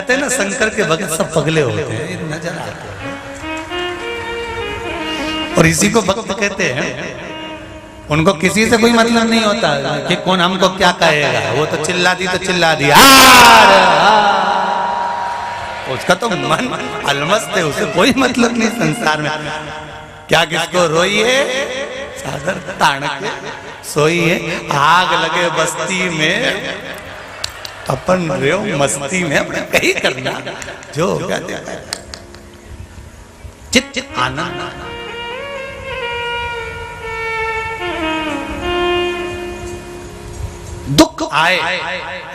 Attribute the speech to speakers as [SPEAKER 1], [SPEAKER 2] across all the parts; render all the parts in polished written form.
[SPEAKER 1] कहते हैं ना शंकर के भक्त सब पगले होते हैं, नजर आते हैं। और इसी को भक्त कहते हैं। उनको किसी से कोई मतलब नहीं होता कि कौन हमको क्या कहेगा, वो तो चिल्ला दी तो चिल्ला दी, उसका तो मन अलमस्त है, उसे कोई मतलब नहीं संसार में। क्या किसको रोइए चादर तान के सोइए, आग लगे बस्ती में अपन रेव मस्ती में, अपने कहीं करना जो होगा देखा। चित चित आनंद। दुख आए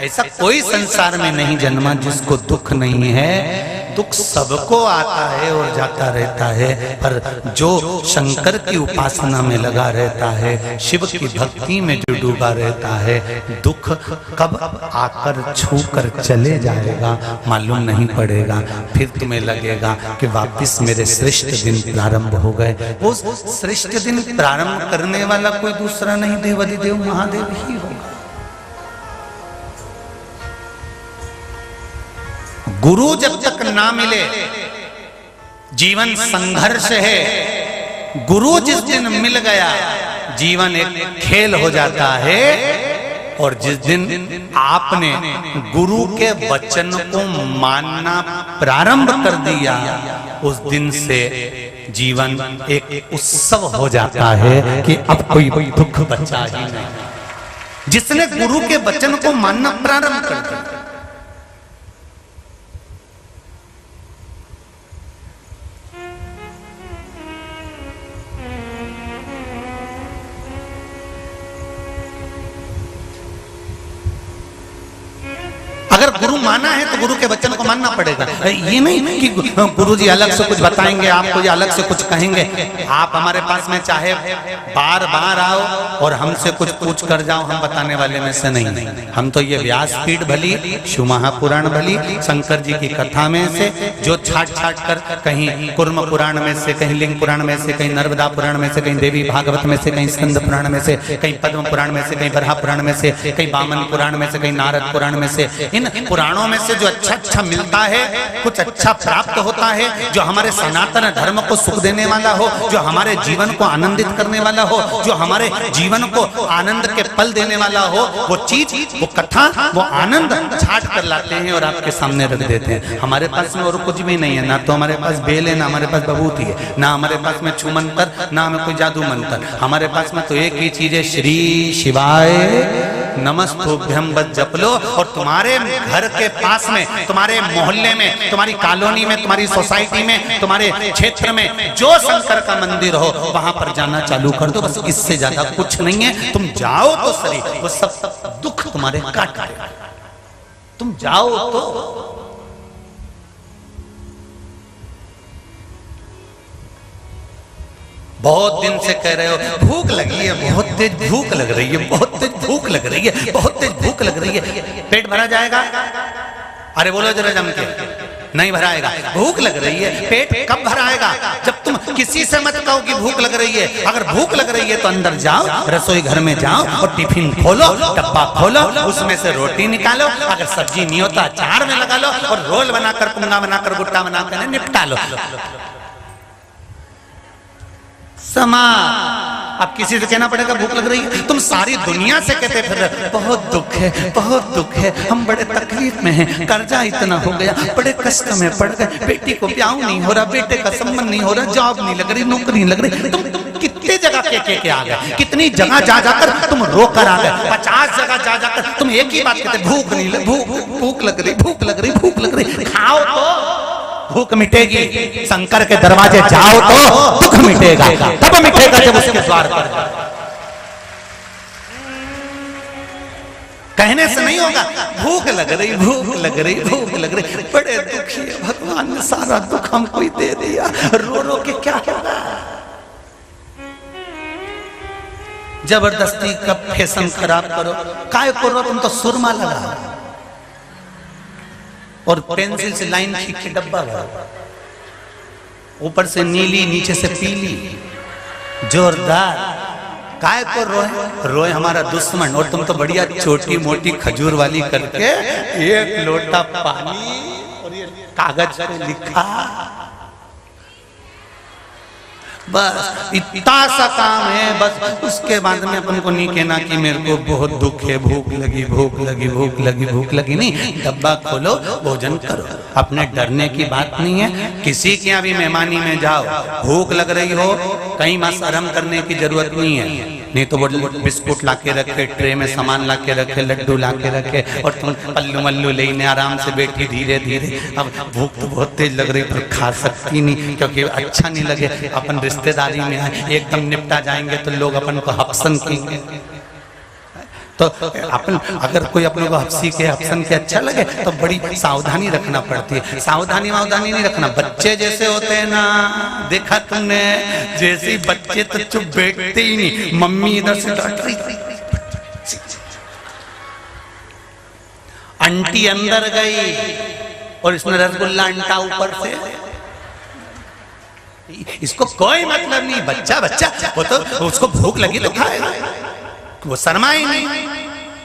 [SPEAKER 1] ऐसा कोई संसार में नहीं जन्मा जिसको दुख नहीं है। दुख सबको आता है और जाता रहता है, पर जो शंकर की उपासना में लगा रहता है, शिव की भक्ति में जो डूबा रहता है, दुख कब आकर छू कर चले जाएगा मालूम नहीं पड़ेगा। फिर तुम्हें लगेगा कि वापस मेरे श्रेष्ठ दिन प्रारंभ हो गए। वो श्रेष्ठ दिन प्रारंभ करने वाला कोई दूसरा नहीं, देवाधिदेव महादेव ही होगा। गुरु जब तक ना मिले जीवन संघर्ष है। गुरु जिस दिन मिल गया जीवन एक खेल हो जाता है। और जिस दिन आपने गुरु के वचन को मानना प्रारंभ कर दिया, उस दिन से जीवन एक उत्सव हो जाता है कि अब कोई दुख बचा ही नहीं। जिसने गुरु के वचन को मानना प्रारंभ कर दिया, अगर गुरु माना है तो गुरु के वचन को मानना पड़ेगा। ये नहीं कि गुरु जी अलग से कुछ बताएंगे, आपको ये अलग से कुछ कहेंगे। आप हमारे पास में चाहे बार बार आओ और हमसे कुछ पूछ कर जाओ, हम बताने वाले में से नहीं। हम तो ये व्यासपीठ भली, शिव महापुराण भली, शंकर जी की कथा में से जो छाट छाट कर, कहीं कुर्म पुराण में से, कहीं लिंग पुराण में से, कहीं नर्मदा पुराण में से, कहीं देवी भागवत में से, कहीं स्कंद पुराण में से, कहीं पद्म पुराण में से, कहीं बरहा पुराण में से, कहीं वामन पुराण में से, कहीं नारद पुराण में से, इन पुराणों में से जो अच्छा अच्छा मिलता है, कुछ अच्छा प्राप्त होता है, जो हमारे सनातन धर्म को सुख देने वाला हो, जो हमारे जीवन को आनंदित करने वाला हो, जो हमारे जीवन को आनंद के पल देने वाला हो, वो चीज, वो कथा, वो आनंद छाट कर लाते हैं और आपके सामने रख देते हैं। हमारे पास में और कुछ भी नहीं है, ना तो हमारे पास बेल है, ना हमारे पास बबूती है, ना हमारे पास में छू मंत्र, ना हमें कोई जादू मंत्र। हमारे पास में तो एक ही चीज है, श्री शिवाय नमस्तुभ्यम बस जप लो। और तुम्हारे घर के पास में, तुम्हारे मोहल्ले में, तुम्हारी कॉलोनी में, तुम्हारी सोसाइटी में, तुम्हारे क्षेत्र में जो शंकर का मंदिर हो, वहां पर जाना चालू कर दो। बस इससे ज्यादा कुछ नहीं है। तुम जाओ तो सही, वो सब दुख तुम्हारे काट देगा। तुम जाओ तो। बहुत दिन से कह रहे हो भूख लगी है, बहुत तेज भूख लग रही है, बहुत तेज भूख लग रही है, बहुत तेज भूख लग रही है। पेट भरा जाएगा? अरे बोलो जरा जम के। नहीं भराएगा। भूख लग रही है, पेट कब भराएगा? जब तुम किसी से मत कहो कि भूख लग रही है। अगर भूख लग रही है तो अंदर जाओ, रसोई घर में जाओ और टिफिन खोलो, डब्बा खोलो, उसमें से रोटी निकालो। अगर सब्जी नहीं होता अचार में लगा लो और रोल बनाकर, पुंगा बनाकर, गुट्टा बनाकर निपटा लो। समा अब किसी से कहना पड़ेगा भूख लग रही है? तुम सारी दुनिया से कहते फिर बहुत दुख है, बहुत दुख है, हम बड़े तकलीफ में हैं, कर्जा इतना हो गया, बड़े कष्ट में पड़ गए, बेटी को ब्याह नहीं हो रहा, बेटे का संबंध नहीं हो रहा, जॉब नहीं लग रही, नौकरी नहीं लग रही। तुम कितने जगह के आ गए, कितनी जगह जा जाकर तुम रो कर आ गए। 50 जगह जा जाकर तुम एक ही बात कहते, भूख नहीं लग, भूख लग रही, भूख लग रही, भूख लग रही। खाओ तो भूख मिटेगी। शंकर के दरवाजे जाओ तो दुख मिटेगा, तब मिटेगा जब उसके द्वार पर। कहने से नहीं होगा। भूख लग रही, भूख लग रही, भूख लग रही, बड़े दुखी है, भगवान ने सारा दुख हमको ही दे दिया, रो रो के क्या होगा? जबरदस्ती का फैशन खराब करो, काय करो? तुम तो सुरमा लगा और पेंसिल से लाइन खींच के डब्बा भरा, ऊपर से नीली नीचे से पीली, जोरदार। काय को रोए? रोए हमारा दुश्मन। और तुम तो बढ़िया छोटी मोटी खजूर वाली करके एक लोटा पानी और ये कागज पे लिखा, बस इतना सा काम है। बस उसके बाद में अपन को नहीं कहना कि मेरे को बहुत दुख है, भूख लगी भूख लगी भूख लगी भूख लगी, नहीं, डब्बा खोलो भोजन करो। अपने डरने की बात नहीं है। किसी के यहाँ भी मेहमानी में जाओ, भूख लग रही हो, कहीं मां शर्म करने की जरूरत नहीं है। नहीं तो वो बिस्कुट लाके रखे, ट्रे में सामान लाके रखे, लड्डू लाके रखे, और तुम पल्लू मल्लू लेने आराम से बैठी धीरे धीरे। अब भूख तो बहुत तेज लग रही पर खा सकती नहीं, क्योंकि अच्छा नहीं लगे। अपन रिश्तेदारी में आए, एकदम निपटा जाएंगे तो लोग अपन को हप्सन कहेंगे। तो अपन अगर कोई अपने को हफ्सी के हफ्सन के अच्छा लगे तो बड़ी सावधानी रखना पड़ती है। सावधानी वावधानी नहीं रखना। बच्चे जैसे होते हैं ना, देखा तुमने, जैसे बच्चे तो चुप बैठते ही नहीं, मम्मी इधर से डांट रही, आंटी अंदर गई और इसमें रसगुल्ला अंटा ऊपर से। इसको कोई मतलब नहीं, बच्चा बच्चा, वो तो उसको भूख लगी तो खाएगा, वो शर्मा ही नहीं।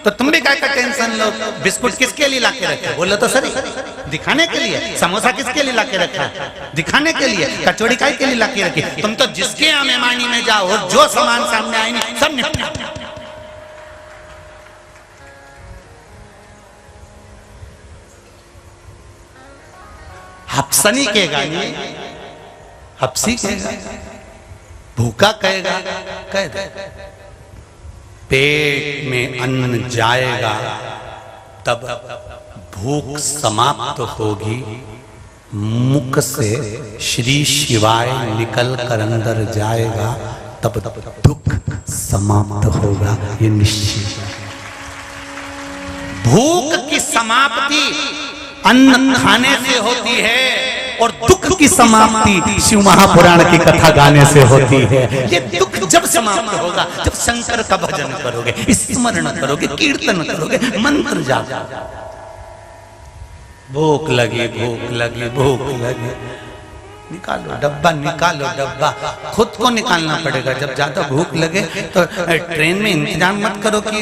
[SPEAKER 1] तो तुम भी क्या टेंशन लो। बिस्कुट किसके लिए लाके रखे, बोलो तो सही, दिखाने के लिए। समोसा किसके लिए लाके रखा, दिखाने के लिए। कचौड़ी काय के लिए लाके रखी। तुम तो जिसके यहाँ मेहमानी में जाओ और जो सामान सामने आएंगे सब निपटा। हप्सनी कहेगा, हप्सी कहेगा, भूखा कहेगा, कह दे। पेट में अन्न जाएगा तब भूख समाप्त होगी, मुख से श्री शिवाय निकल कर अंदर जाएगा तब दुख समाप्त होगा, ये निश्चित है। भूख की समाप्ति अन्न खाने से होती है और दुख की समाप्ति शिव महापुराण की कथा गाने से होती है। ये दुख जब समाप्त होगा जब शंकर का भजन करोगे, स्मरण करोगे, कीर्तन करोगे, मंत्र जाप। भूख लगी भूख लगी भूख लगी, निकालो डब्बा, निकालो डब्बा। खुद को निकालना पड़ेगा। जब ज्यादा भूख लगे तो ट्रेन में इंतजाम मत करो कि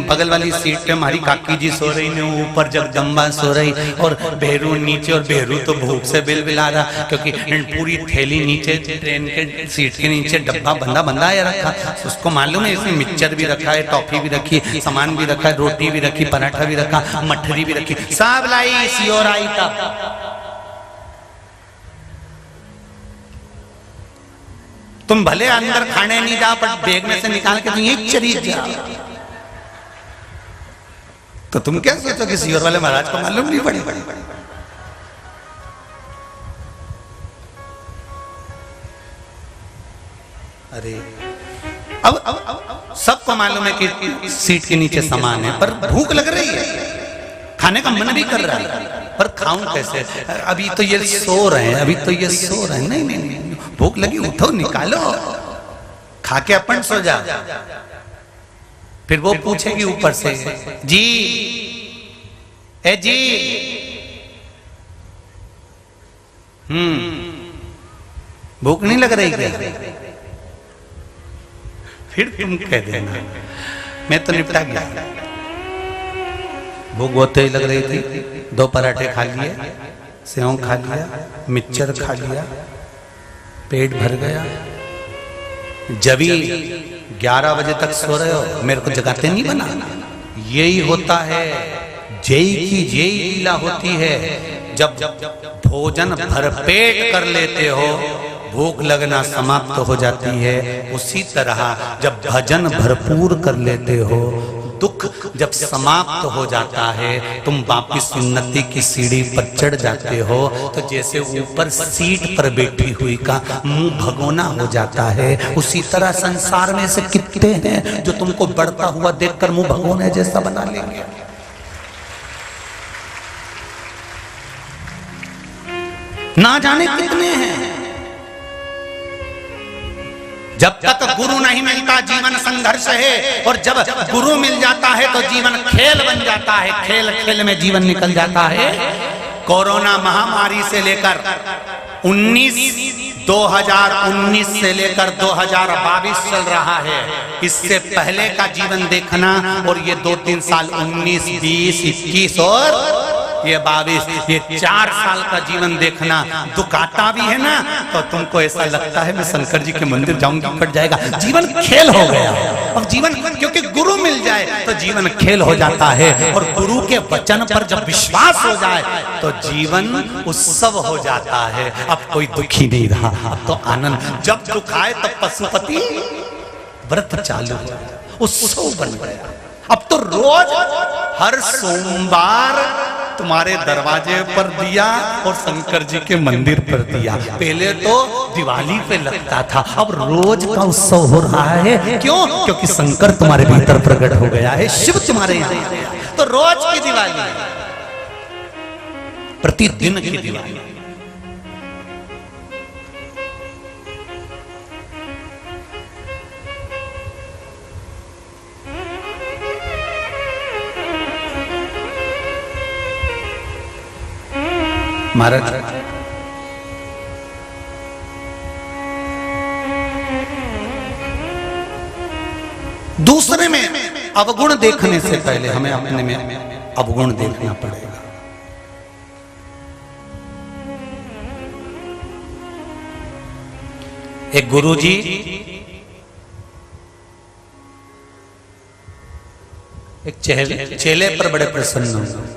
[SPEAKER 1] बगल वाली सीट पे हमारी काकी जी सो रही, ने ऊपर जगदम्बा सो रही और भेरू नीचे, और भेरू तो भूख से बिलबिला रहा, क्योंकि पूरी थैली नीचे ट्रेन के सीट के नीचे डब्बा बंदा बंदा है रखा। उसको मालूम है इसमें मिक्सचर भी रखा है, टॉफी भी रखी, सामान भी रखा है, रोटी भी रखी, पराठा भी रखा, मठरी भी रखी, सब लाई सियोर आई था। तुम भले अंदर खाने नहीं जाओ पर बैग में से निकाल के तुम एक चली जाओ। तो तुम क्या सोचो कि सियोर वाले महाराज को मालूम नहीं पड़ी। अरे अब सबको मालूम है कि सीट के नीचे सामान है, पर भूख लग रही है, खाने का मन भी कर रहा है, पर खाऊं कैसे। अभी तो ये सो रहे हैं, अभी तो ये सो रहे हैं। नहीं नहीं नहीं, भूख लगी, उठो, निकालो, खा के अपन सो जा। फिर वो पूछेगी ऊपर से, जी ए जी, भूख नहीं लग रही क्या? फिर तुम कह देना मैं तो निपटा गया। भूख बहुत तेज लग रही थी, 2 पराठे खा लिए, सेव खा लिया, मिक्सचर खा लिया, पेट भर गया। जभी 11 बजे तक सो रहे हो, मेरे को जगाते नहीं बना। यही होता है, जय की जय लीला होती है। जब भोजन भरपेट कर लेते हो, भूख लगना समाप्त हो जाती है। उसी तरह जब भजन भरपूर कर लेते हो, दुख जब समाप्त हो जाता है, तुम वापिस उन्नति की सीढ़ी पर चढ़ जाते हो, तो जैसे ऊपर सीट पर बैठी हुई का मुंह भगोना हो जाता है, उसी तरह संसार में से कितने हैं जो तुमको बढ़ता हुआ देखकर मुंह भगोने जैसा बना लेंगे। ना जाने कितने हैं। जब तक गुरु नहीं मिलता जीवन संघर्ष है, और जब गुरु मिल जाता है तो जीवन खेल बन जाता है। खेल खेल में जीवन निकल जाता है। कोरोना महामारी से लेकर 2019 से लेकर 2022 चल रहा है। इससे पहले का जीवन देखना, और ये 2-3 साल 19, 20, 21 और ये 22 ये 4 साल का जीवन देखना, दुखाता भी है ना तो तुमको ऐसा लगता है मैं शंकर जी के मंदिर जाऊंगी, कट जाएगा। जीवन खेल हो गया। अब जीवन, क्योंकि गुरु मिल जाए तो जीवन खेल हो जाता है, और गुरु के वचन पर जब विश्वास हो जाए तो जीवन उत्सव हो जाता है। अब कोई दुखी नहीं रहा, अब तो आनंद। जब दुख आए तो पशुपति व्रत चालू हो गया, उत्सव बन गया। अब तो रोज हर सोमवार तुम्हारे दरवाजे पर दिया और शंकर जी के मंदिर पर दिया। पहले तो दिवाली पे लगता था, अब रोज का उत्सव हो रहा है। क्यों? क्योंकि शंकर तुम्हारे भीतर प्रकट हो गया है, शिव तुम्हारे यहाँ। तो रोज की दिवाली, प्रतिदिन की दिवाली। महाराज दूसरे में अवगुण देखने से पहले हमें अपने में अवगुण देखना पड़ेगा। एक गुरुजी एक चेले पर बड़े प्रसन्न हुए।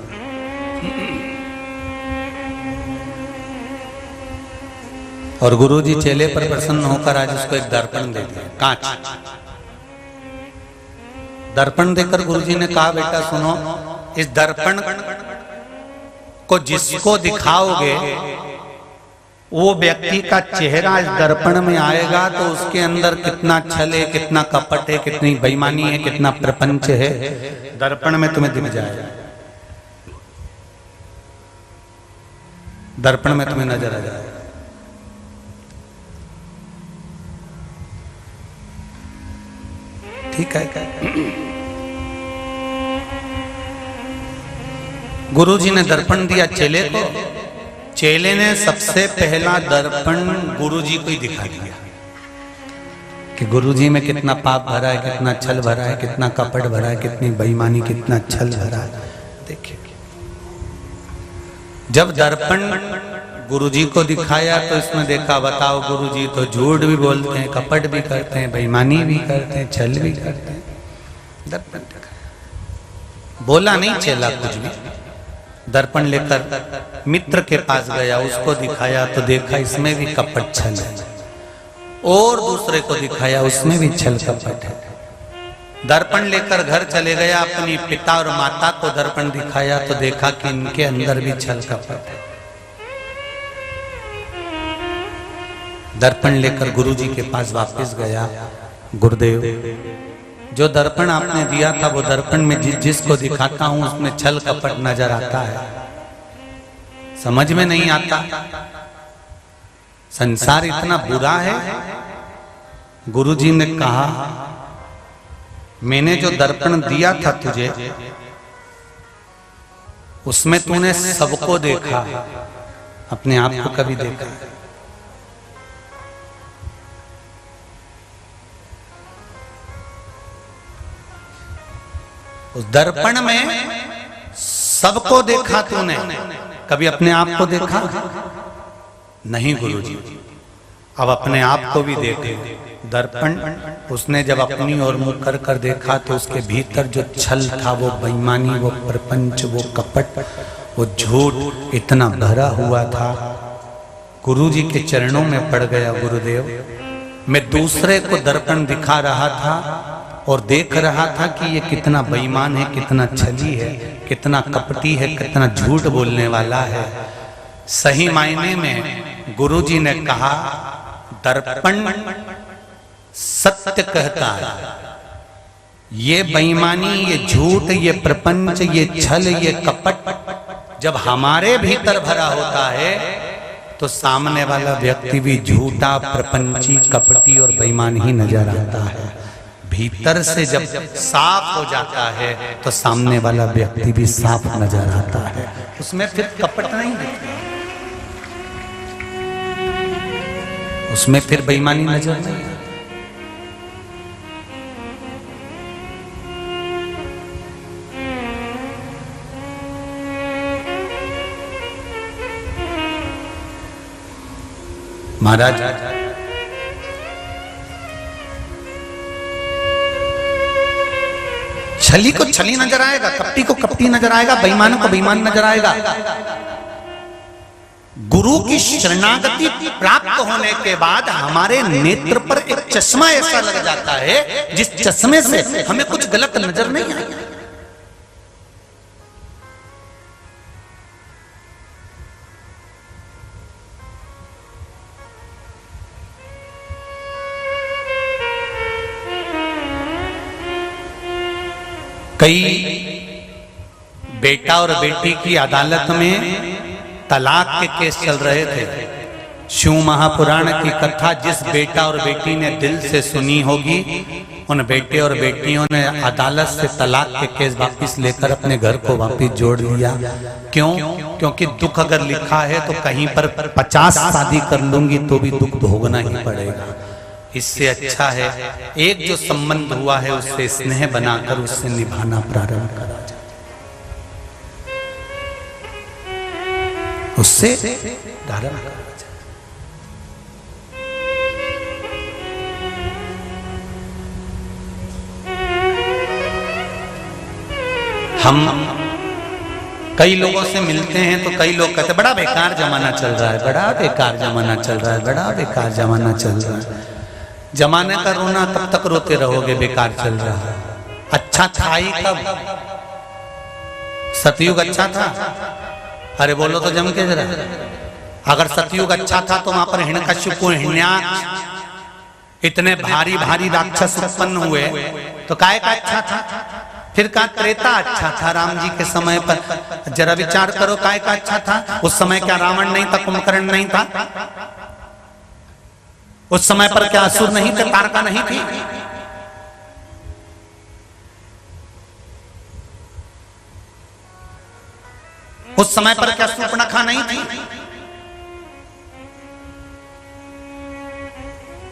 [SPEAKER 1] और गुरुजी चेले पर प्रसन्न होकर आज उसको एक दर्पण दे दिया, कांच। दर्पण देकर गुरुजी ने कहा, बेटा सुनो, इस दर्पण को जिसको दिखाओगे वो व्यक्ति का चेहरा इस दर्पण में आएगा तो उसके अंदर कितना छल है, कितना कपट है, कितनी बेईमानी है, कितना प्रपंच है, दर्पण में तुम्हें दिख जाएगा। दर्पण में तुम्हें नजर आ जाएगा। ठीक है। गुरुजी ने दर्पण दिया चेले को। चेले ने सबसे पहला दर्पण गुरुजी को ही दिखा दिया कि गुरुजी में कितना पाप भरा है, कितना छल भरा है, कितना कपट भरा है, कितनी बेईमानी, कितना छल भरा है। देखिए, जब दर्पण गुरुजी को दिखाया तो इसमें देखा, बताओ गुरुजी तो झूठ भी बोलते हैं, कपट भी करते हैं, बेईमानी भी करते हैं, छल भी करते हैं। दर्पण दिखाया, बोला नहीं चेला कुछ भी। दर्पण लेकर मित्र के पास गया, उसको दिखाया तो देखा इसमें भी कपट छल है, और दूसरे को दिखाया उसमें भी छल कपट है। दर्पण लेकर घर चले गया, अपनी पिता और माता को दर्पण दिखाया तो देखा कि इनके अंदर भी छल कपट है। दर्पण लेकर गुरुजी के पास वापस गया, गुरुदेव जो दर्पण आपने दिया था वो दर्पण में जिसको दिखाता हूं उसमें छल कपट नजर आता है, समझ में नहीं आता, संसार इतना बुरा है। गुरुजी ने कहा, मैंने जो दर्पण दिया था तुझे उसमें तूने सबको देखा, अपने आप को कभी देखा? उस दर्पण में सबको देखा तूने, कभी अपने आप को देखा? नहीं गुरुजी। अब अपने आप को भी देखे। दर्पण उसने जब अपनी ओर मुंह कर कर देखा तो उसके भीतर जो छल था, वो बेईमानी, वो प्रपंच, वो कपट, वो झूठ इतना भरा हुआ था। गुरुजी के चरणों में पड़ गया, गुरुदेव मैं दूसरे को दर्पण दिखा रहा था और देख रहा था कि ये कितना बेईमान है, कितना छली है, कितना कपटी है, कितना झूठ बोलने वाला है। सही मायने में गुरुजी ने कहा, दर्पण सत्य कहता है, ये बेईमानी, ये झूठ, ये प्रपंच, ये छल, ये कपट जब हमारे भीतर भरा होता है तो सामने वाला व्यक्ति भी झूठा, प्रपंची, कपटी और बेईमान ही नजर आता है। भीतर से जब साफ हो जाता है तो सामने वाला व्यक्ति भी साफ नजर आता है, उसमें फिर कपट नहीं दिखता, उसमें फिर बेईमानी नजर नहीं आती। महाराज छली को छली नजर आएगा, कपटी को कपटी नजर आएगा, बेईमान को बेईमान नजर आएगा। गुरु की शरणागति प्राप्त होने के बाद हमारे नेत्र पर एक चश्मा ऐसा लग जाता है जिस चश्मे से हमें कुछ गलत नजर नहीं आएगा। कई बेटा और बेटी की अदालत में तलाक के केस चल रहे थे। शिव महापुराण की कथा जिस बेटा और बेटी ने दिल से सुनी होगी, उन बेटे और बेटियों ने अदालत से तलाक के केस वापस लेकर अपने घर को वापस जोड़ लिया। क्यों? क्योंकि दुख अगर लिखा है तो कहीं पर 50 शादी कर लूंगी तो भी दुख भोगना ही पड़ेगा। इससे अच्छा है एक जो संबंध हुआ है उससे स्नेह बनाकर उससे निभाना प्रारंभ करा जाए, उससे प्रारंभ करा जाए। हम कई लोगों से मिलते हैं तो कई लोग कहते बड़ा बेकार जमाना चल रहा है, बड़ा बेकार जमाना चल रहा है, बड़ा बेकार जमाना चल रहा है। जमाने का रोना तब तक रोते रहोगे, बेकार चल रहा है। अच्छा था ही कब? सतयुग अच्छा था? अरे बोलो तो जम के जरा। अगर सतयुग अच्छा था तो वहां पर हिरण्यकश्यप, हिरण्याक्ष इतने भारी भारी राक्षस उत्पन्न हुए तो काय का अच्छा था? फिर का त्रेता अच्छा था राम जी के समय पर? जरा विचार करो काय का अच्छा था? उस समय क्या रावण नहीं था, कुंभकर्ण नहीं था? उस समय पर क्या असुर नहीं थे, तारका नहीं थी? उस समय पर क्या शूर्पणखा नहीं थी?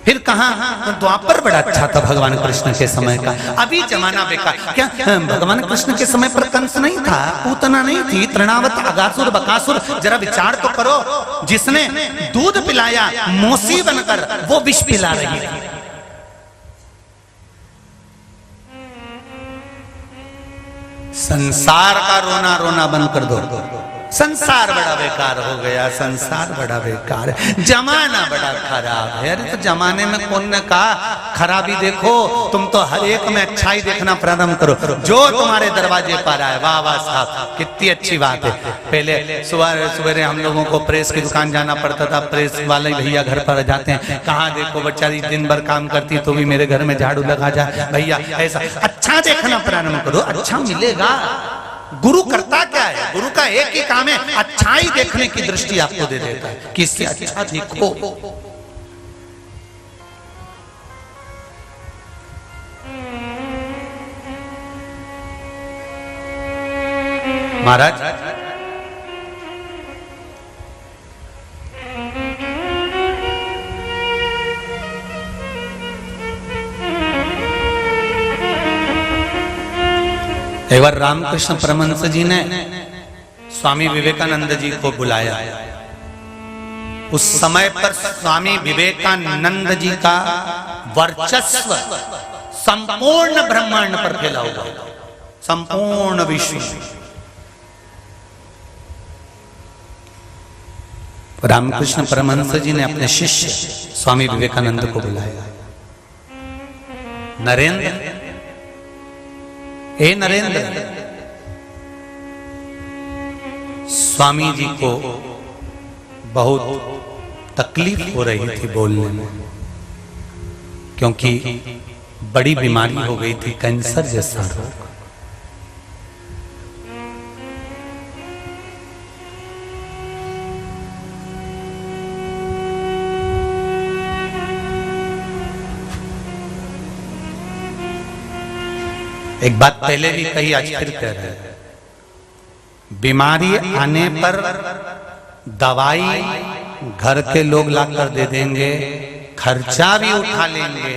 [SPEAKER 1] फिर कहां? द्वापर बड़ा अच्छा था भगवान कृष्ण के समय का। अभी जमाना बेकार। क्या भगवान कृष्ण के समय पर कंस नहीं था, पूतना नहीं थी, तृणावत, अगासुर, बकासुर? जरा विचार तो करो। जिसने दूध पिलाया मौसी बनकर वो विष पिला रही थी। संसार का रोना रोना बंद कर दो। संसार बड़ा बेकार हो गया, संसार बड़ा बेकार है, जमाना बड़ा खराब है। अरे तो जमाने में कौन ने कहा खराबी देखो? तुम तो हर एक में अच्छाई देखना प्रारंभ करो। जो तुम्हारे दरवाजे पर आए, वाह वाह साहब, कितनी अच्छी बात है। पहले सुबह सवेरे हम लोगों को प्रेस की दुकान जाना पड़ता था, प्रेस वाले भैया घर पर जाते हैं, कहाँ देखो बेचारी दिन भर काम करती तो भी मेरे घर में झाड़ू लगा जाए भैया। ऐसा अच्छा देखना प्रारंभ करो, अच्छा मिलेगा। गुरु करता क्या है? गुरु का एक ही काम है, अच्छाई देखने की दृष्टि आपको दे देता है कि इससे अच्छा देखो। महाराज एक बार रामकृष्ण परमहंस जी ने स्वामी विवेकानंद जी को बुलाया। उस समय पर स्वामी विवेकानंद जी का वर्चस्व संपूर्ण ब्रह्मांड पर फैला हुआ, संपूर्ण विश्व। रामकृष्ण परमहंस जी ने अपने शिष्य स्वामी विवेकानंद को बुलाया। नरेंद्र, हे नरेंद्र, स्वामी जी को बहुत तकलीफ हो रही थी बोलने में, क्योंकि बड़ी बीमारी हो गई थी, कैंसर जैसा रोग। एक बात पहले भी कही, आज फिर कह रहे हैं, बीमारी आने पर दवाई घर के लोग लाकर दे देंगे, खर्चा भी उठा लेंगे,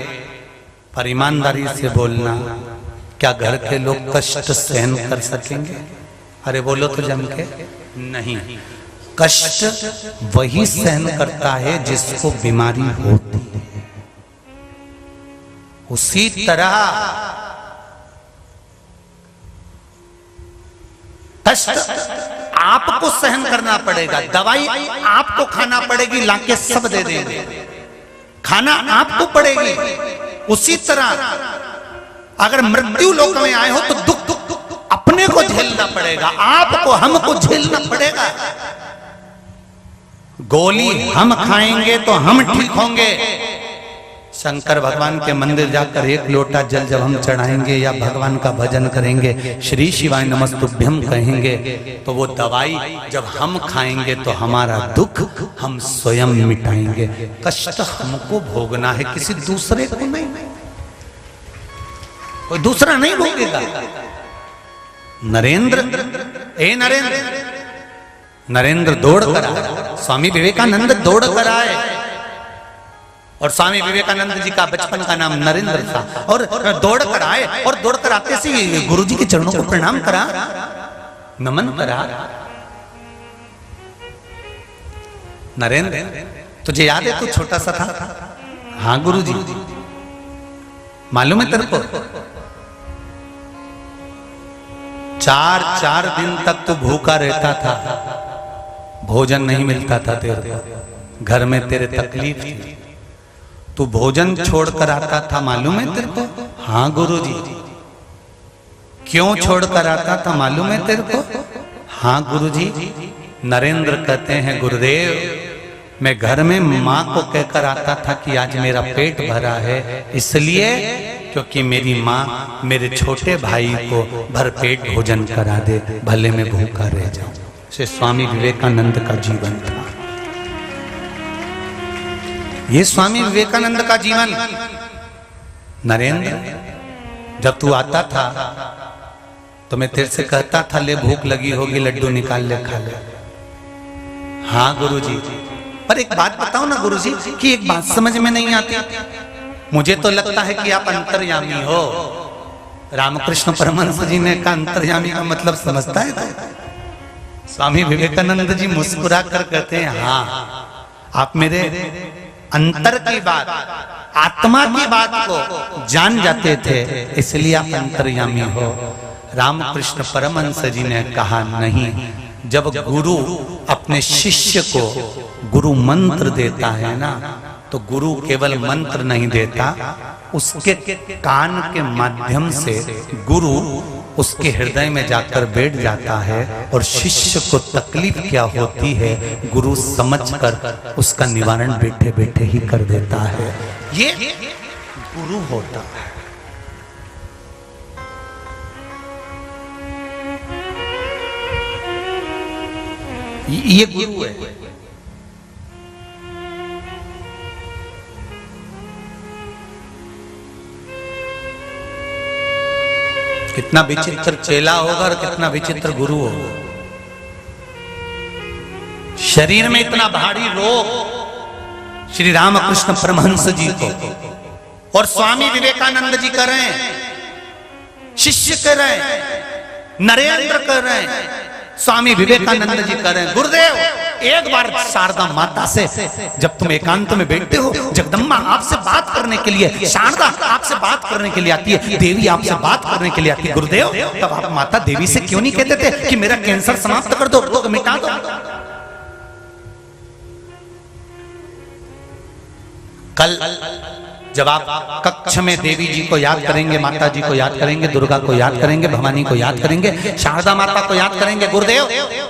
[SPEAKER 1] पर ईमानदारी से बोलना, क्या घर के लोग कष्ट सहन कर सकेंगे? अरे बोलो तो जम के नहीं। कष्ट वही सहन करता है जिसको बीमारी होती है। उसी तरह कष्ट आपको सहन करना पड़ेगा, दवाई आपको खाना पड़ेगी, लाके सब दे देंगे, खाना आपको पड़ेगी। उसी तरह अगर मृत्यु लोक में आए हो तो दुख अपने को झेलना पड़ेगा, आपको हमको झेलना पड़ेगा। गोली हम खाएंगे तो हम ठीक होंगे। शंकर भगवान के मंदिर जाकर एक लोटा जल जब हम चढ़ाएंगे या भगवान का भजन करेंगे, श्री शिवाय नमस्तुभ्यम कहेंगे, तो वो दवाई जब हम खाएंगे तो हमारा दुख हम स्वयं मिटाएंगे। कष्ट हमको भोगना है, किसी दूसरे को नहीं, कोई दूसरा नहीं भोगेगा। नरेंद्र दौड़ कर आए, स्वामी विवेकानंद दौड़ कर आए, और स्वामी विवेकानंद जी का बचपन का नाम नरेंद्र था, और दौड़ कर आए, और दौड़ कर आते से गुरु जी के चरणों को प्रणाम करा, नमन करा। नरेंद्र, तुझे याद है तू छोटा सा था? हाँ गुरु जी, मालूम है तेरे को? 4 दिन तक तू भूखा रहता था, भोजन नहीं मिलता था तेरे को, घर में तेरे तकलीफ थी, तू भोजन छोड़कर आता था, मालूम है तेरे को? हाँ गुरुजी। क्यों छोड़कर आता था मालूम है तेरे को? हाँ गुरुजी। नरेंद्र कहते हैं, गुरुदेव मैं घर में माँ को कहकर आता था कि आज मेरा पेट भरा है, इसलिए क्योंकि मेरी माँ मेरे छोटे भाई को भरपेट भोजन करा दे, भले मैं भूखा रह जाऊं। से स्वामी विवेकानंद का जीवन था। ये स्वामी विवेकानंद का जीवन। नरेंद्र, जब तू आता था तो मैं तेरे से कहता था, ले भूख लगी होगी, लड्डू निकाल ले खा ले। हाँ गुरुजी। पर एक बात बताओ ना गुरुजी, कि एक बात समझ में नहीं आती, मुझे तो लगता है कि आप अंतर्यामी हो। रामकृष्ण परमहंस जी ने कहा अंतर्यामी का मतलब समझता है? स्वामी विवेकानंद जी मुस्कुरा कर कहते हैं, हाँ आप मेरे अंतर की बात, आत्मा की बात को जान जाते थे, इसलिए आप अंतर्यामी हो। रामकृष्ण परमहंस जी ने कहा, नहीं, जब गुरु अपने शिष्य को गुरु मंत्र देता है ना, तो गुरु केवल मंत्र नहीं देता, उसके कान के माध्यम से गुरु उसके हृदय में जाकर बैठ जाता है, और शिष्य को तकलीफ क्या होती है गुरु समझकर उसका निवारण बैठे बैठे ही कर देता है। ये गुरु होता है। ये गुरु है। कितना विचित्र चेला होगा और कितना विचित्र गुरु होगा। शरीर में इतना भारी रोग श्री रामकृष्ण परमहंस जी को, और स्वामी विवेकानंद जी कर रहे हैं, शिष्य कर रहे हैं, नरेंद्र कर रहे हैं, स्वामी विवेकानंद जी कर रहे हैं। गुरुदेव, एक बार शारदा माता से जब तुम एकांत में बैठते हो, जगदम्बा आपसे बात करने के लिए, शारदा आपसे बात करने के लिए आती है, देवी आपसे बात करने के लिए आती है, गुरुदेव तब आप माता देवी से क्यों नहीं कहते थे कि मेरा कैंसर समाप्त कर दो, रोग मिटा दो? कल जब आप कक्ष में देवी जी को याद करेंगे, माता जी को याद करेंगे, दुर्गा को याद करेंगे, भवानी को याद करेंगे, शारदा माता को याद करेंगे, गुरुदेव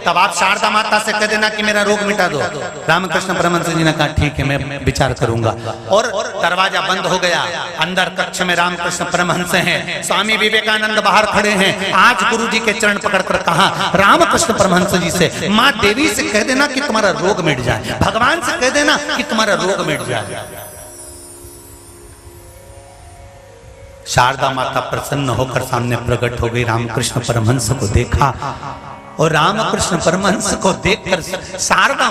[SPEAKER 1] तब आप शारदा माता से कह देना कि मेरा रोग मिटा दो। रामकृष्ण परमहंस जी ने कहा, ठीक है, मैं विचार करूंगा। और दरवाजा बंद हो गया, अंदर कक्ष में रामकृष्ण परमहंस हैं, स्वामी विवेकानंद बाहर खड़े हैं। आज गुरु जी के चरण पकड़कर कहा रामकृष्ण परमहंस जी से, माँ देवी से कह देना कि तुम्हारा रोग मिट जाए, भगवान से कह देना कि तुम्हारा रोग मिट जाए। शारदा माता प्रसन्न होकर सामने प्रकट हो गई, रामकृष्ण परमहंस को देखा, और रामकृष्ण परमहंस को देखकर शारदा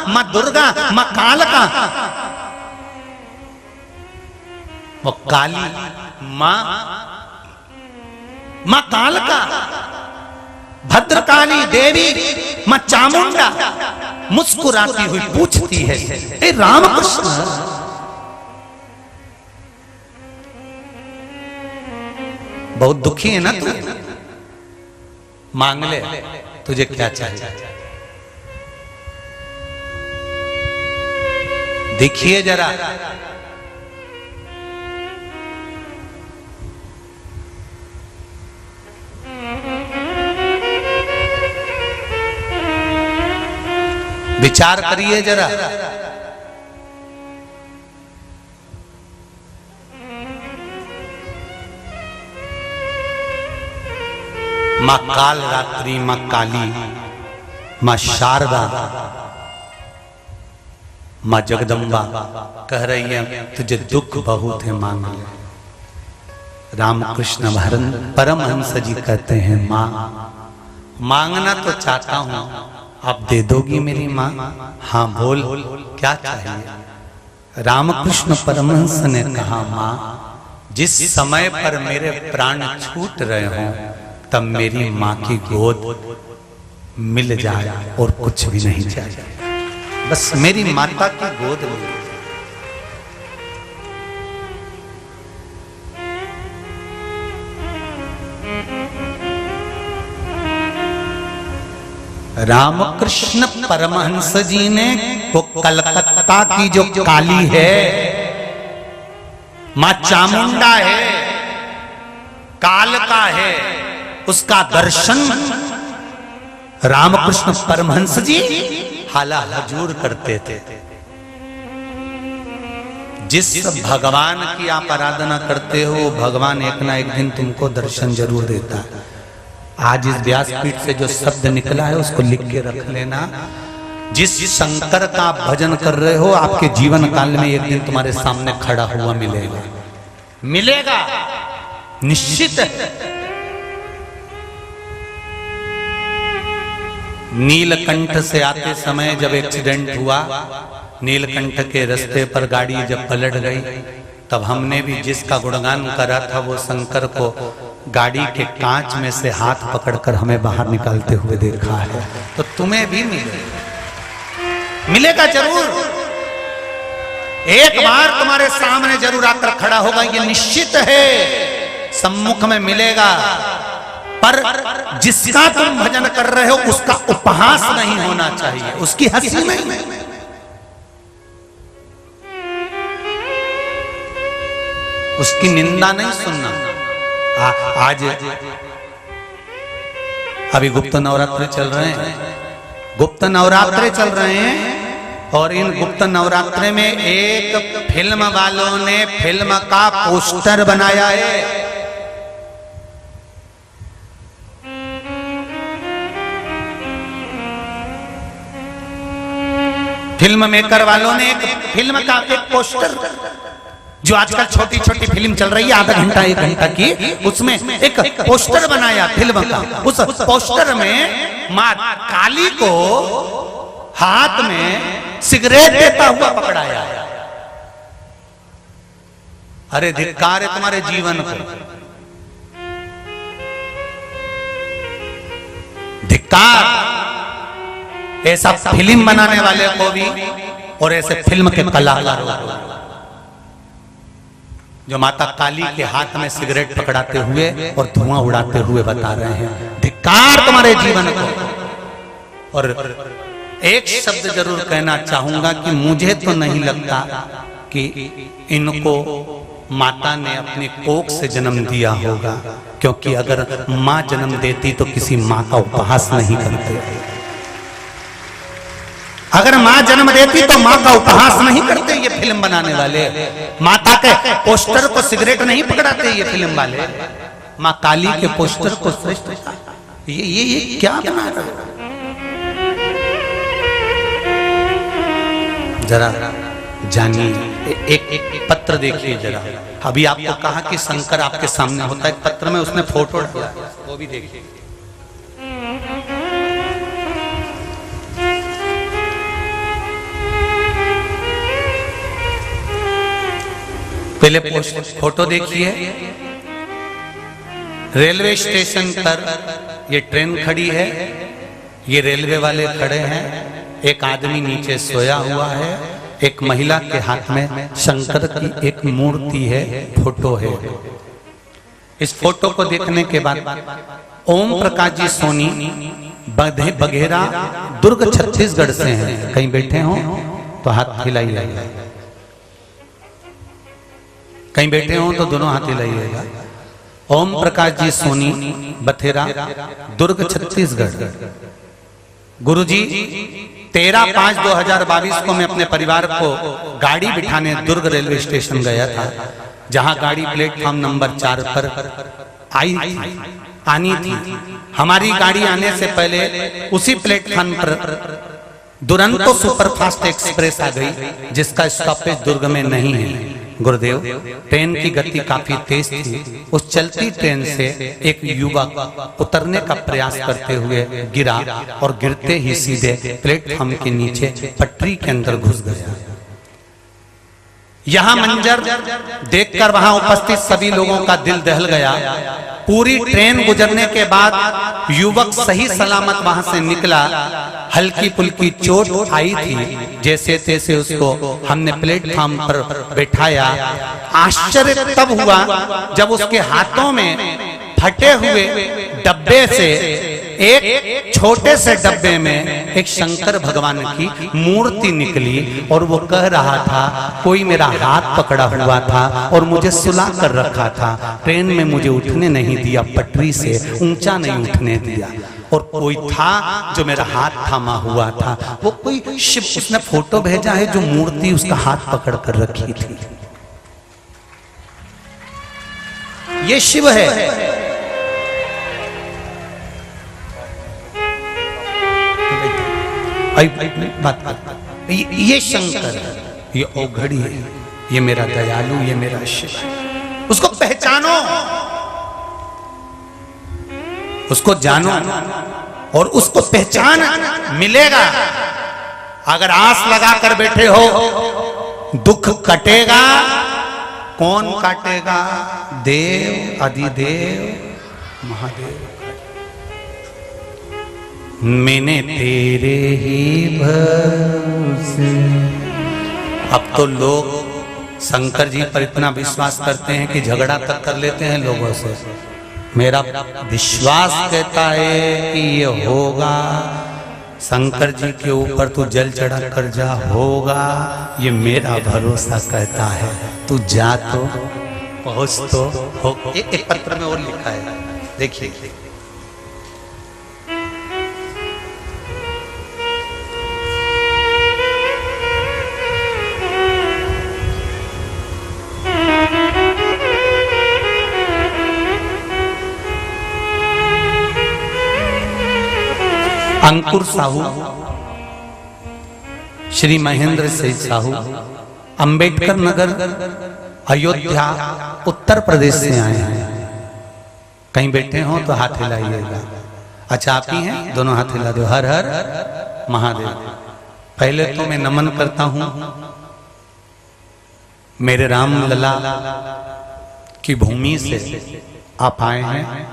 [SPEAKER 1] माँ दुर्गा, माँ कालका, वो काली माँ कालका भद्रकाली देवी मां चामुंडा मुस्कुराती हुई पूछती है, हे रामकृष्ण, बहुत दुखी है ना तू, मांग ले, तुझे क्या चाहिए? देखिए जरा, विचार करिए जरा। मां काल रात्रि, मां काली, मां शारदा, मां जगदम्बा कह रही है तुझे दुख बहुत है, मांग ले। रामकृष्ण परमहंस जी कहते हैं, मां मांगना तो चाहता हूं, आप दे दोगी मेरी मां? हाँ बोल, क्या चाहिए? रामकृष्ण परमहंस ने कहा, मां जिस समय पर मेरे प्राण छूट रहे हों तब मेरी मां की गोद मिल जाए और कुछ भी नहीं चाहिए, बस मेरी माता की गोद मिल। रामकृष्ण परमहंस जी ने वो कलकत्ता की जो काली है, मां चामुंडा है, काल का है, उसका दर्शन रामकृष्ण परमहंस जी हाला हजूर करते थे। जिस भगवान की आप आराधना करते हो, भगवान एक ना एक दिन तुमको दर्शन जरूर देता है। आज इस व्यासपीठ से जो शब्द निकला है उसको लिख के रख लेना। जिस शंकर का आप भजन कर रहे हो, आपके जीवन काल में एक दिन तुम्हारे सामने खड़ा हुआ मिलेगा, मिलेगा, निश्चित है। नीलकंठ से आते समय जब एक्सीडेंट हुआ, नीलकंठ के रास्ते पर गाड़ी जब पलट गई, तब हमने भी जिसका गुणगान करा था वो शंकर को गाड़ी के कांच में से हाथ पकड़कर हमें बाहर निकालते हुए देखा है। तो तुम्हें भी मिलेगा जरूर, एक बार तुम्हारे सामने जरूर आकर खड़ा होगा, ये निश्चित है, सम्मुख में मिलेगा। पर जिसका तुम भजन कर रहे हो उसका उपहास नहीं होना चाहिए, उसकी हंसी नहीं, उसकी निंदा नहीं सुनना। आज अभी गुप्त नवरात्रे चल रहे हैं, गुप्त नवरात्रे चल रहे हैं, और इन गुप्त नवरात्रे में एक फिल्म वालों ने फिल्म का पोस्टर बनाया है। फिल्म मेकर वालों ने एक फिल्म का एक पोस्टर, जो आजकल छोटी छोटी फिल्म चल रही है आधा घंटा एक घंटा की, उसमें एक पोस्टर बनाया फिल्म का। उस पोस्टर में मां काली को हाथ में सिगरेट देता हुआ पकड़ाया। अरे धिक्कार है तुम्हारे जीवन को, धिक्कार ऐसा फिल्म बनाने वाले को भी और ऐसे फिल्म के कलाकारों को, जो माता काली के हाथ में सिगरेट पकड़ाते हुए और धुआं उड़ाते हुए बता रहे हैं, धिक्कार तुम्हारे जीवन को। और एक शब्द जरूर कहना चाहूंगा कि मुझे तो नहीं लगता कि इनको माता ने अपनी कोख से जन्म दिया होगा, क्योंकि अगर मां जन्म देती तो किसी मां का उपहास नहीं करते। अगर मां जन्म देती तो मां का उपहास नहीं करते ये फिल्म बनाने वाले, माता के पोस्टर को सिगरेट नहीं पकड़ाते ये फिल्म वाले, मां काली के पोस्टर को श्रेष्ठ। ये क्या बना रहा? जरा जानिए, एक पत्र देखिए जरा। अभी आपको कहा कि शंकर आपके सामने होता है, पत्र में उसने फोटो डाला, वो भी देखिए। पहले फोटो देखिए। रेलवे स्टेशन पर ये ट्रेन खड़ी है, ये रेलवे वाले खड़े हैं, एक आदमी नीचे सोया हुआ है, एक महिला के हाथ में शंकर की एक मूर्ति है, फोटो है। इस फोटो को देखने के बाद ओम प्रकाश जी सोनी बघेरा दुर्ग छत्तीसगढ़ से हैं, कहीं बैठे हो तो हाथ हिलाइएगा, कहीं बैठे हो तो दोनों हाथ हिलाइएगा। ओम प्रकाश जी सोनी बथेरा दुर्ग छत्तीसगढ़। गुरुजी 13/5/2022 को मैं अपने परिवार को गाड़ी बिठाने दुर्ग रेलवे स्टेशन गया था, जहां गाड़ी प्लेटफॉर्म नंबर 4 पर आनी थी। हमारी गाड़ी आने से पहले उसी प्लेटफॉर्म पर दुरंतो सुपरफास्ट एक्सप्रेस आ गई, जिसका स्टॉपेज दुर्ग में नहीं है। गुरुदेव, ट्रेन की गति काफी तेज थी। उस चलती ट्रेन से एक युवक उतरने का प्रयास करते हुए गिरा और गिरते ही सीधे प्लेटफॉर्म के नीचे पटरी के अंदर घुस गया। यह मंजर देखकर वहां उपस्थित सभी लोगों का दिल दहल गया। पूरी ट्रेन गुजरने के बाद युवक सही सलामत वहां से निकला। हल्की फुल्की चोट आई थी, जैसे तैसे उसको हमने प्लेटफॉर्म पर बैठाया। आश्चर्य तब हुआ जब उसके हाथों में फटे हुए डब्बे से एक छोटे से डब्बे में एक शंकर भगवान की मूर्ति निकली और वो कह रहा था, कोई मेरा हाथ पकड़ा हुआ था और मुझे सुला कर रखा था, ट्रेन में मुझे उठने नहीं दिया, पटरी से ऊंचा नहीं उठने दिया, और कोई था जो मेरा हाथ थामा हुआ था। वो कोई शिव, उसने फोटो भेजा है जो मूर्ति उसका हाथ पकड़ कर रखी थी। ये शिव है। ये शंकर है, ये औघड़ी है, ये मेरा दयालु, ये मेरा शिव है। उसको पहचानो, उसको जानो और उसको पहचान मिलेगा। अगर आस लगा कर बैठे हो, दुख कटेगा। कौन काटेगा? देव, अधिदेव, महादेव। मैंने तेरे ही भरोसे। अब तो लोग शंकर जी पर इतना विश्वास करते हैं कि झगड़ा तक कर लेते हैं लोगों से। मेरा विश्वास कहता है कि ये होगा। शंकर जी के ऊपर तू जल चढ़ा कर जा, होगा। ये मेरा भरोसा कहता है, तू जा तो पहुंच तो हो। एक पत्र में और लिखा है, देखिए। अंकुर साहू, श्री महेंद्र सिंह साहू, अंबेडकर नगर, अयोध्या, उत्तर प्रदेश से आए हैं। कहीं बैठे हो तो हाथ हिलाइएगा। अच्छा, आप ही हैं? दोनों हाथ हिला दो। हर हर महादेव। पहले तो मैं नमन करता हूं मेरे राम लला की भूमि से आप आए हैं।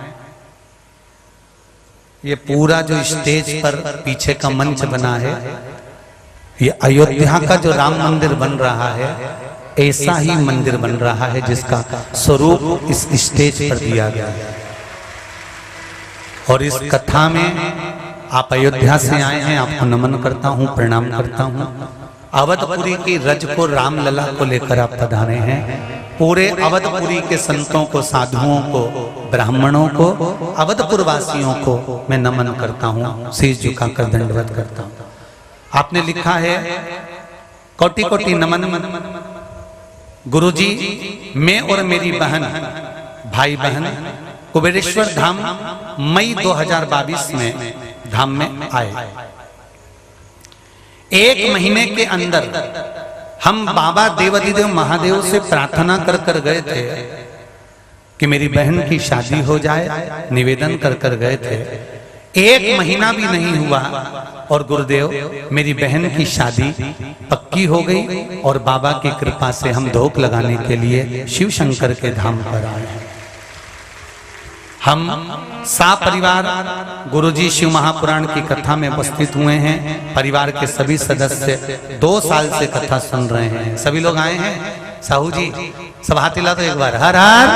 [SPEAKER 1] ये पूरा जो स्टेज पर पीछे का मंच बना है, ये अयोध्या का जो राम मंदिर बन रहा है, ऐसा ही मंदिर बन रहा है जिसका स्वरूप इस स्टेज पर दिया गया है। और इस कथा में आप अयोध्या से आए हैं, आपको नमन करता हूं, प्रणाम करता हूं। अवधपुरी की रज को, रामलला को लेकर आप पधारे हैं। पूरे अवधपुरी के संतों को, साधुओं को, ब्राह्मणों को, अवधपुर वासियों को मैं नमन करता हूं, शीश झुकाकर दंडवत करता हूं। आपने लिखा है, कोटि कोटि नमन। गुरुजी, मैं और मेरी बहन, भाई बहन कुबेरेश्वर धाम मई 2022 में धाम में आए। एक महीने के अंदर हम बाबा देवाधिदेव महादेव से प्रार्थना कर कर गए थे कि मेरी बहन की शादी हो जाए, निवेदन कर कर गए थे। एक महीना भी नहीं हुआ और गुरुदेव, मेरी बहन की शादी पक्की हो गई और बाबा की कृपा से हम धोख लगाने के लिए शिव शंकर के धाम पर आए हैं। हम परिवार गुरुजी शिव महापुराण की कथा में उपस्थित हुए हैं। परिवार के सभी सदस्य 2 साल से कथा सुन रहे हैं। सभी लोग आए हैं। साहू जी सब हाथ हिला दो एक बार। हर हर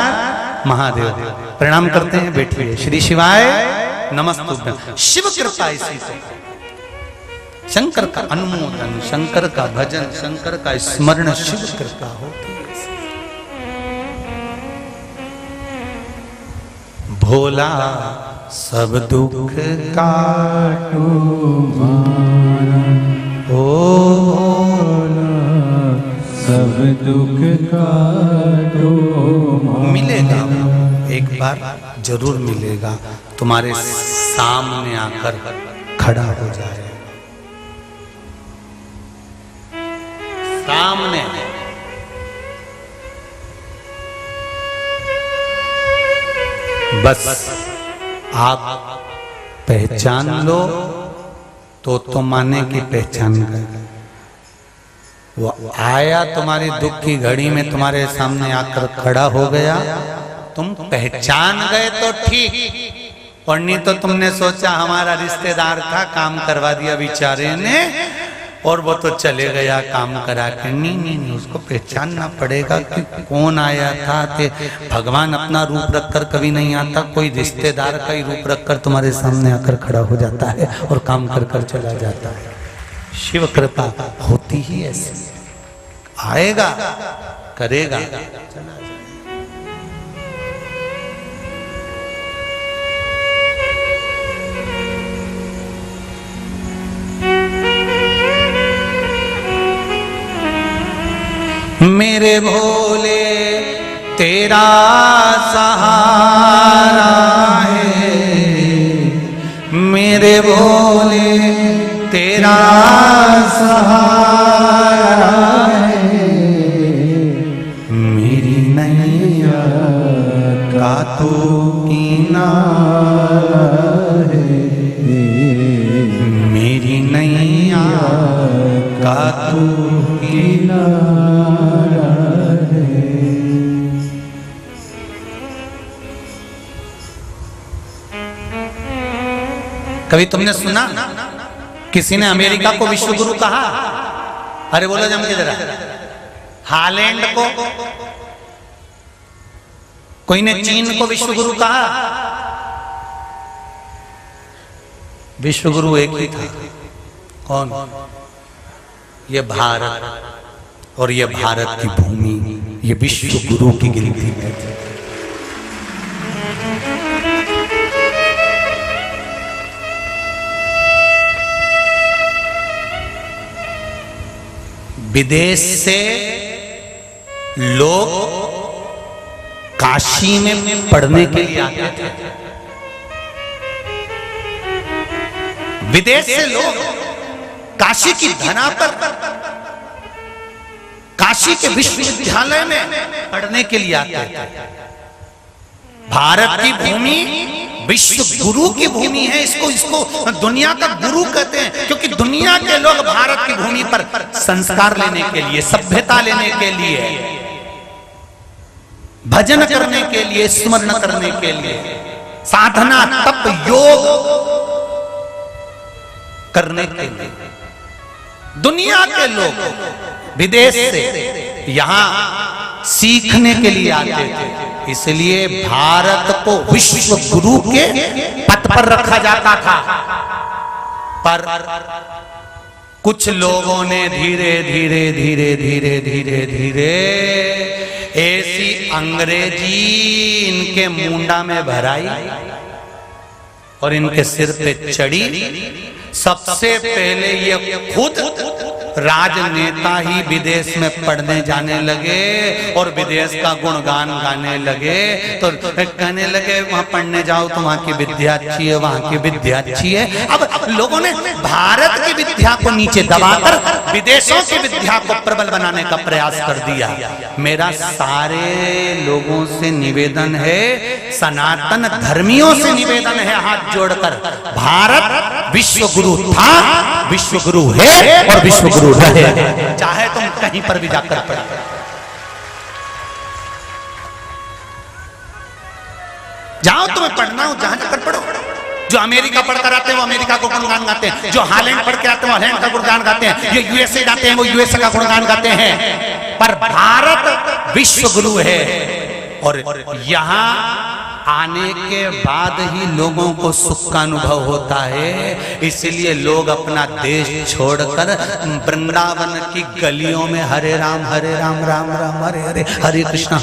[SPEAKER 1] महादेव। प्रणाम करते हैं। बैठिए। श्री शिवाय नमस्तुभ्यं। शिव कृपा इसी से, शंकर का अनुमोदन, शंकर का भजन, शंकर का स्मरण शिव कृपा होती है। भोला सब दुख काटो मारा, ओ भोला सब दुख काटो मारा। मिलेगा, एक बार जरूर मिलेगा। तुम्हारे सामने आकर खड़ा हो जाए, सामने। बस आप पहचान लो तो माने की पहचान गए। वो आया तुम्हारी दुख की घड़ी में, तुम्हारे सामने आकर खड़ा हो गया, तुम पहचान गए तो ठीक, और नहीं तो तुमने सोचा हमारा रिश्तेदार था, काम करवा दिया बेचारे ने और वो तो चले गया काम करा के। नहीं, उसको पहचानना पड़ेगा कि कौन आया था। कि भगवान अपना रूप रखकर कभी नहीं आता, कोई रिश्तेदार का ही रूप रखकर तुम्हारे सामने आकर खड़ा हो जाता है और काम कर कर चला जाता है। शिव कृपा होती ही ऐसी, आएगा करेगा चला। मेरे भोले तेरा सहारा है, मेरे भोले तेरा सहारा है, मेरी नैया का तो किनारा है, मेरी नैया का तो किनारा। कभी तुमने सुना किसी ने अमेरिका को विश्व गुरु कहा? अरे बोलो जम के जरा। हालैंड को, कोई ने चीन को विश्व गुरु कहा? विश्व गुरु एक ही था। कौन? ये भारत, और ये भारत की भूमि, ये विश्व गुरु की गिनती में थी। विदेश से लोग काशी में पढ़ने के लिए आते थे। विदेश से लोग काशी की धरा पर, काशी के विश्वविद्यालय में पढ़ने के लिए आते थे। भारत की भूमि विश्व गुरु की भूमि है। इसको दुनिया का गुरु कहते हैं, क्योंकि दुनिया के लोग भारत की भूमि पर संस्कार लेने के लिए, सभ्यता लेने के लिए, भजन करने के लिए, स्मरण करने के लिए, साधना तप योग करने के लिए दुनिया के लोग विदेश से यहां सीखने के लिए आते थे। इसलिए भारत को विश्व गुरु के पद पर रखा जाता था। पर कुछ लोगों ने धीरे धीरे धीरे धीरे धीरे धीरे ऐसी अंग्रेजी इनके मुंडा में भराई और इनके सिर पे चढ़ी। सबसे पहले ये खुद राजनेता ही विदेश में पढ़ने जाने लगे और विदेश का गुणगान गाने लगे। तो कहने लगे वहां पढ़ने जाओ तो वहां की विद्या अच्छी है, वहां की विद्या अच्छी है। अब लोगों ने भारत की विद्या को नीचे दबाकर विदेशों की विद्या को प्रबल बनाने का प्रयास कर दिया। मेरा सारे लोगों से निवेदन है, सनातन धर्मियों से निवेदन है हाथ जोड़कर, भारत विश्व गुरु था, विश्व गुरु है और विश्व गुरु रहेगा, चाहे तुम कहीं पर भी जाकर पढ़ो। जाओ, तुम्हें पढ़ना हो जहां जाकर पढ़ो। जो अमेरिका पढ़कर आते हैं वो अमेरिका को गुणगान गाते हैं, जो हालैंड पढ़ के आते हैं वो हालैंड का गुणगान गाते हैं, ये यूएसए जाते हैं वो यूएसए का गुणगान गाते हैं। पर भारत विश्व गुरु है, और यहाँ आने के बाद ही लोगों को सुख का अनुभव होता है। इसलिए लोग अपना देश छोड़कर वृंदावन की गलियों में हरे राम राम राम हरे हरे, हरे कृष्णा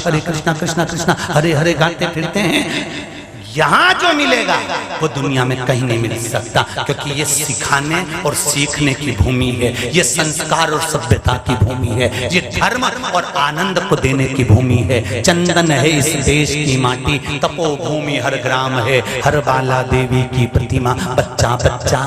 [SPEAKER 1] कृष्णा कृष्णा हरे हरे गाते फिरते हैं। यहाँ जो मिलेगा वो दुनिया में कहीं नहीं मिल सकता, क्योंकि ये सिखाने और सीखने की भूमि है, ये संस्कार और सभ्यता की भूमि है, ये धर्म और आनंद को देने की भूमि है। चंदन है इस देश की माटी, तपोभूमि हर ग्राम है, हर बाला देवी की प्रतिमा, बच्चा बच्चा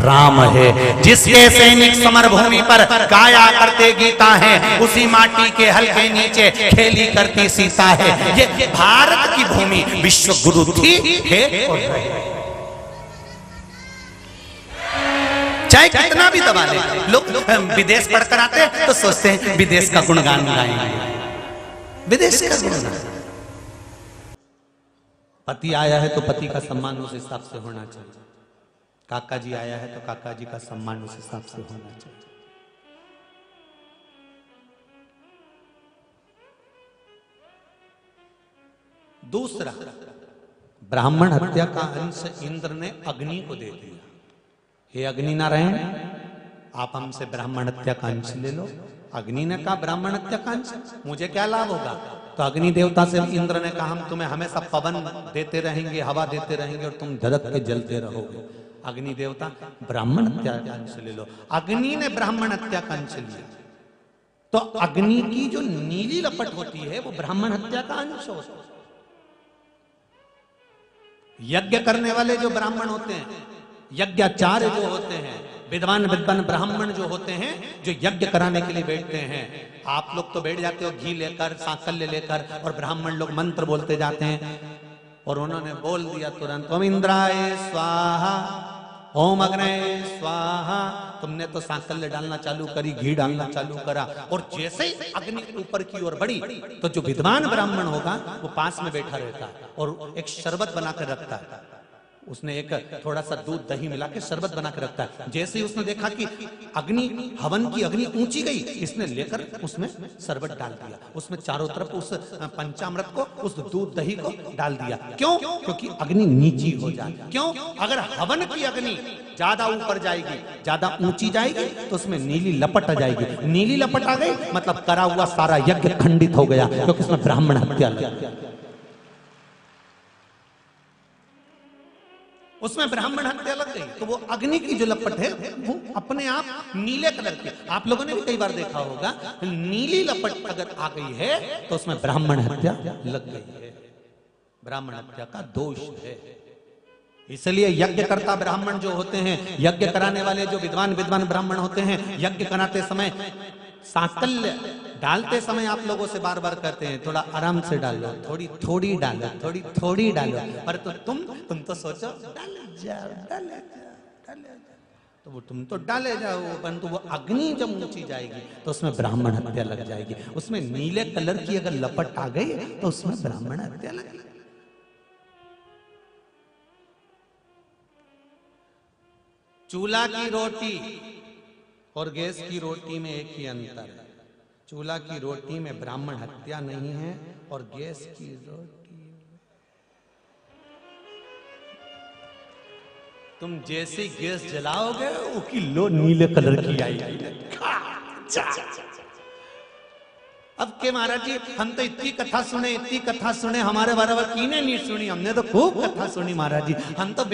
[SPEAKER 1] राम है। जिसके सैनिक समर भूमि पर गाया करते गीता है, उसी माटी के हल्के नीचे खेली करती सीता है। ये भारत की भूमि विश्व गुरु थी, है और है। चाहे कितना भी दबा ले, लोग विदेश पढ़कर आते हैं तो सोचते हैं विदेश का गुणगान गाएंगे, विदेश का गुणगान। पति आया है तो पति का सम्मान उस हिसाब से होना चाहिए, काका जी आया है तो काका जी का सम्मान उस हिसाब से होना चाहिए। दूसरा, ब्राह्मण हत्या का अंश इंद्र ने अग्नि को दे दिया। हे अग्नि नारायण, आप हमसे ब्राह्मण हत्या का अंश ले लो। अग्नि ने कहा ब्राह्मण हत्या का अंश मुझे क्या लाभ होगा? तो अग्नि देवता से इंद्र ने कहा हम तुम्हें हमेशा पवन देते रहेंगे, हवा देते रहेंगे और तुम धड़क के जलते रहोगे। अग्नि देवता ब्राह्मण हत्या का अंश ले लो। अग्नि ने ब्राह्मण हत्या का अंश लिया, तो अग्नि की जो नीली लपट होती है वो ब्राह्मण हत्या का अंश होता है। यज्ञ करने वाले जो ब्राह्मण होते हैं, यज्ञाचार्य जो होते हैं, विद्वान ब्राह्मण जो होते हैं, जो यज्ञ कराने के लिए बैठते हैं, आप लोग तो बैठ जाते हो घी लेकर, सांकल्य लेकर, और ब्राह्मण लोग मंत्र बोलते जाते हैं। और उन्होंने बोल दिया तुरंत, ओम इंद्राय स्वाहा, ओम अग्नये स्वाहा। तुमने तो सांकल्य डालना चालू करी, घी डालना चालू करा, और जैसे ही अग्नि ऊपर की ओर बढ़ी तो जो विद्वान ब्राह्मण होगा वो पास में बैठा रहता है और एक शरबत बनाकर रखता है। उसने एक थोड़ा सा दूध दही मिला के शरबत बना के रखता है। जैसे ही उसने देखा कि अग्नि, हवन की अग्नि ऊंची गई, इसने लेकर उसमें शरबत डाल दिया, उसमें चारों तरफ उस पंचामृत को, उस दूध दही को डाल दिया। क्यों? क्योंकि अग्नि नीची हो जाए। क्यों? अगर हवन की अग्नि ज्यादा ऊपर जाएगी, ज्यादा ऊंची जाएगी, तो उसमें नीली लपट आ जाएगी। नीली लपट आ गई मतलब करा हुआ सारा यज्ञ खंडित हो गया, क्योंकि उसमें ब्राह्मण हत्या लग गया। उसमें ब्राह्मण हत्या लग गई, तो वो अग्नि की जो लपट है वो अपने आप नीले कलर की, आप लोगों ने भी कई बार देखा होगा, नीली लपट अगर आ गई है तो उसमें ब्राह्मण हत्या लग गई है। ब्राह्मण हत्या का दोष है। इसलिए यज्ञ करता ब्राह्मण जो होते हैं, यज्ञ कराने वाले जो विद्वान ब्राह्मण होते हैं, यज्ञ कराते समय सांकल्य डालते समय आप लोगों से बार बार कहते हैं थोड़ा आराम से डालो, थोड़ी थोड़ी डालो, थोड़ी थोड़ी डालो। पर तो तुम तो सोचो डाले जाओ, तो वो तुम तो डाले जाओ, परंतु वो अग्नि जब ऊंची जाएगी तो उसमें ब्राह्मण हत्या लग जाएगी। उसमें नीले कलर की अगर लपट आ गई तो उसमें ब्राह्मण हत्या लग जाएगी। चूल्हा की रोटी और गैस की रोटी में एक ही अंतर है। चूल्हा की रोटी में ब्राह्मण हत्या नहीं है, और गैस की रोटी तुम जैसे गैस जलाओगे वो किलो नीले कलर की आएगी। अब के महाराज जी हम तो इतनी कथा सुने, हमारे बराबर किने नहीं सुनी, हमने तो खूब कथा सुनी महाराज जी, हम तो